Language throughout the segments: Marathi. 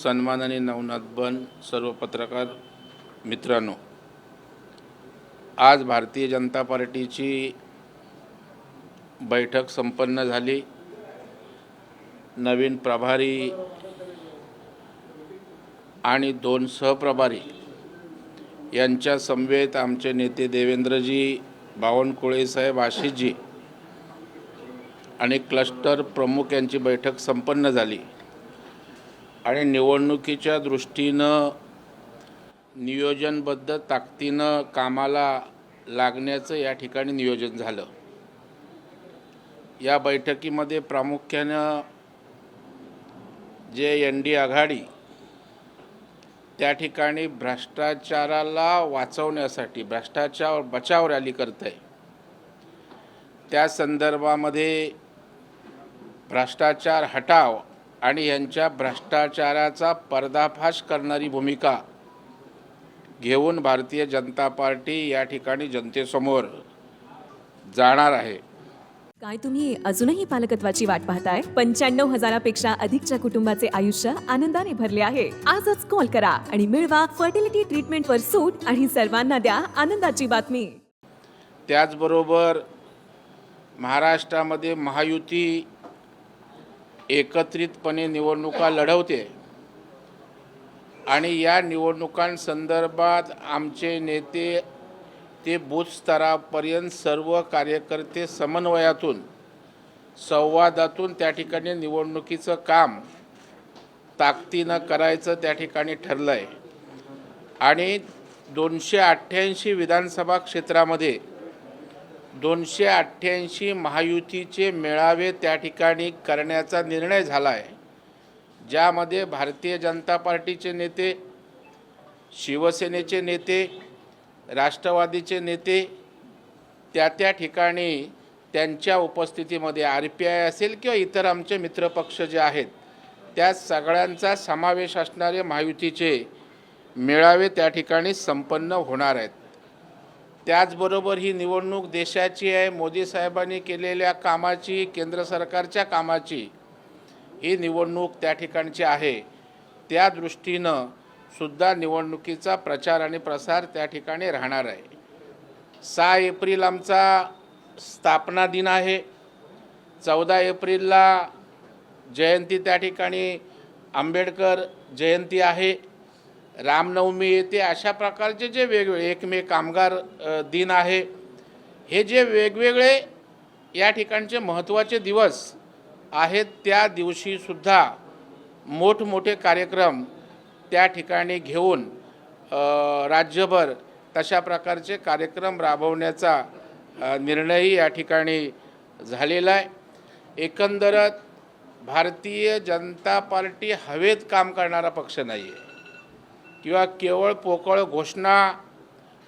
सन्माननीय नवनाथ बन, सर्व पत्रकार मित्रांनो, आज भारतीय जनता पार्टीची बैठक संपन्न झाली। नवीन प्रभारी आणि 2 सहप्रभारी यांच्या समवेत आमचे नेते देवेंद्रजी, बावनकुळे साहेब, आशिषजी आणि क्लस्टर प्रमुख यांची बैठक संपन्न झाली आणि निवडणुकीच्या दृष्टीनं नियोजनबद्ध ताकदीनं कामाला लागण्याचं या ठिकाणी नियोजन झालं। या बैठकीमध्ये प्रामुख्यानं जे एनडी आघाडी त्या ठिकाणी भ्रष्टाचाराला वाचवण्यासाठी भ्रष्टाचार बचाव रॅली करत आहे, त्या संदर्भामध्ये भ्रष्टाचार हटाव आणि यांच्या भ्रष्टाचाराचा पर्दाफाश करणारी भूमिका घेऊन भारतीय जनता पार्टी या ठिकाणी जनतेसमोर जाणार आहे। काय तुम्ही अजूनही पालकत्वाची वाट पाहताय? 95,000पेक्षा अधिकच्या कुटुंबाचे आयुष्य आनंदाने भरले आहे। आजच कॉल करा आणि मिळवा फर्टिलिटी ट्रीटमेंटवर सूट आणि सर्वांना द्या आनंदाची बातमी। त्याचबरोबर महाराष्ट्रामध्ये महायुती एकत्रितपणे निवडणुका लढवते आणि या निवडणुकांसंदर्भात आमचे नेते ते बूथ स्तरापर्यंत सर्व कार्यकर्ते समन्वयातून संवादातून त्या ठिकाणी निवडणुकीचं काम ताकदीनं करायचं त्या ठिकाणी ठरलं आहे आणि 288 विधानसभा क्षेत्रामध्ये 288 महायुतीचे मेळावे त्या ठिकाणी करण्याचा निर्णय झाला आहे, ज्यामध्ये भारतीय जनता पार्टीचे नेते, शिवसेनेचे नेते, राष्ट्रवादीचे नेते त्या ठिकाणी त्यांच्या उपस्थितीमध्ये RPI असेल किंवा इतर आमचे मित्रपक्ष जे आहेत त्या सगळ्यांचा समावेश असणारे महायुतीचे मेळावे त्या ठिकाणी संपन्न होणार आहेत। त्याचबरोबर ही निवडणूक देशाची आहे, मोदी साहेबांनी केलेल्या कामाची, केंद्र सरकारच्या कामाची ही निवडणूक त्या ठिकाणची आहे। त्या दृष्टीनं सुद्धा निवडणुकीचा प्रचार आणि प्रसार त्या ठिकाणी राहणार आहे। 6 एप्रिल आमचा स्थापना दिन आहे, 14 एप्रिलला जयंती त्या ठिकाणी आंबेडकर जयंती आहे, रामनवमी येते। अशा प्रकारचे जे वेगवेगळे एकमेव कामगार दिन आहे, हे जे वेगवेगळे या ठिकाणचे महत्त्वाचे दिवस आहेत, त्या दिवशीसुद्धा मोठमोठे कार्यक्रम त्या ठिकाणी घेऊन राज्यभर तशा प्रकारचे कार्यक्रम राबवण्याचा निर्णयही या ठिकाणी झालेला आहे। एकंदरच भारतीय जनता पार्टी हवेत काम करणारा पक्ष नाही आहे किंवा केवळ पोकळ घोषणा,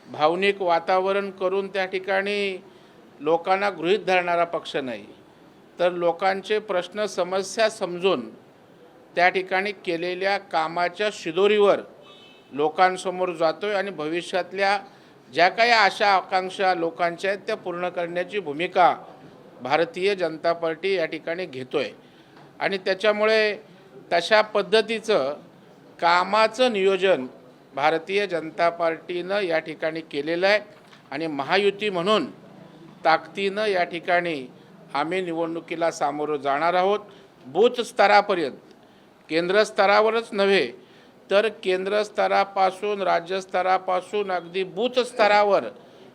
भावनिक वातावरण करून त्या ठिकाणी लोकांना गृहीत धरणारा पक्ष नाही, तर लोकांचे प्रश्न समस्या समजून त्या ठिकाणी केलेल्या कामाच्या शिदोरीवर लोकांसमोर जातोय आणि भविष्यातल्या ज्या काही आशा आकांक्षा लोकांच्या आहेत त्या पूर्ण करण्याची भूमिका भारतीय जनता पार्टी या ठिकाणी घेतोय आणि त्याच्यामुळे तशा पद्धतीचं कामाचं नियोजन भारतीय जनता पार्टीनं या ठिकाणी केलेलं आहे आणि महायुती म्हणून ताकदीनं या ठिकाणी आम्ही निवडणुकीला सामोरं जाणार आहोत। बूथ स्तरापर्यंत, केंद्र स्तरावरच नव्हे तर केंद्र स्तरापासून राज्य स्तरापासून अगदी बूथ स्तरावर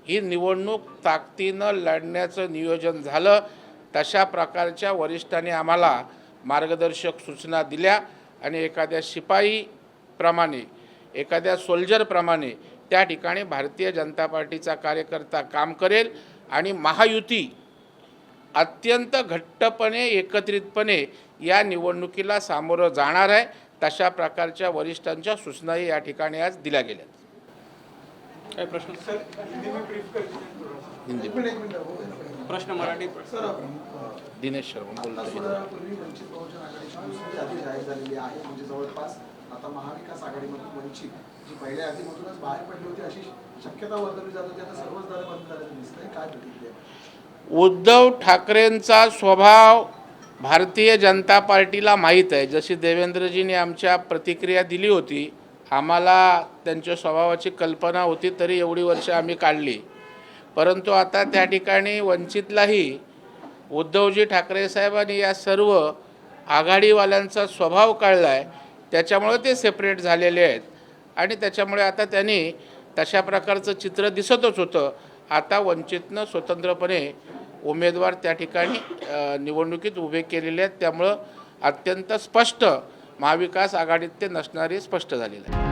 ही निवडणूक ताकदीनं लढण्याचं नियोजन झालं। तशा प्रकारच्या वरिष्ठांनी आम्हाला मार्गदर्शक सूचना दिल्या आणि एखाद्या शिपाईप्रमाणे, एखाद्या सोल्जरप्रमाणे त्या ठिकाणी भारतीय जनता पार्टीचा कार्यकर्ता काम करेल आणि महायुती अत्यंत घट्टपणे एकत्रितपणे या निवडणुकीला सामोरं जाणार आहे। तशा प्रकारच्या वरिष्ठांच्या सूचनाही या ठिकाणी आज दिल्या गेल्या। काय प्रश्न सर? हिंदी प्रश्न मराठी दिनेश शर्मा बोलतो। जवळपास आता महाविकास आघाडीमधून वंचित जी पहिल्या यादीमधूनच बाहेर पडली होती अशी शक्यता वर्तवली जात होती, आता सर्वच दारे बंद झाल्याचं दिसतंय, काय प्रतिक्रिया? उद्धव ठाकरेंचा स्वभाव भारतीय जनता पार्टीला माहीत आहे, जशी देवेंद्रजींनी आमच्या प्रतिक्रिया दिली होती, आम्हाला त्यांच्या स्वभावाची कल्पना होती, तरी एवढी वर्ष आम्ही काढली. परंतु आता त्या ठिकाणी वंचितलाही उद्धवजी ठाकरे साहेबांनी या सर्व आघाडीवाल्यांचा स्वभाव कळला आहे, त्याच्यामुळे ते सेपरेट झालेले आहेत आणि त्याच्यामुळे आता त्यांनी तशा प्रकारचं चित्र दिसतच होतं. आता वंचितनं स्वतंत्रपणे उमेदवार त्या ठिकाणी निवडणुकीत उभे केलेले आहेत, त्यामुळं अत्यंत स्पष्ट महाविकास आघाडीत ते नसणारे स्पष्ट झालेलं आहे.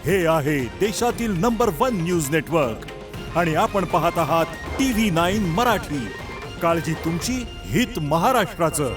हे आहे देशातील नंबर 1 न्यूज नेटवर्क आणि आपण पाहत आहात TV9 मराठी. काळजी तुमची, हित महाराष्ट्राचं.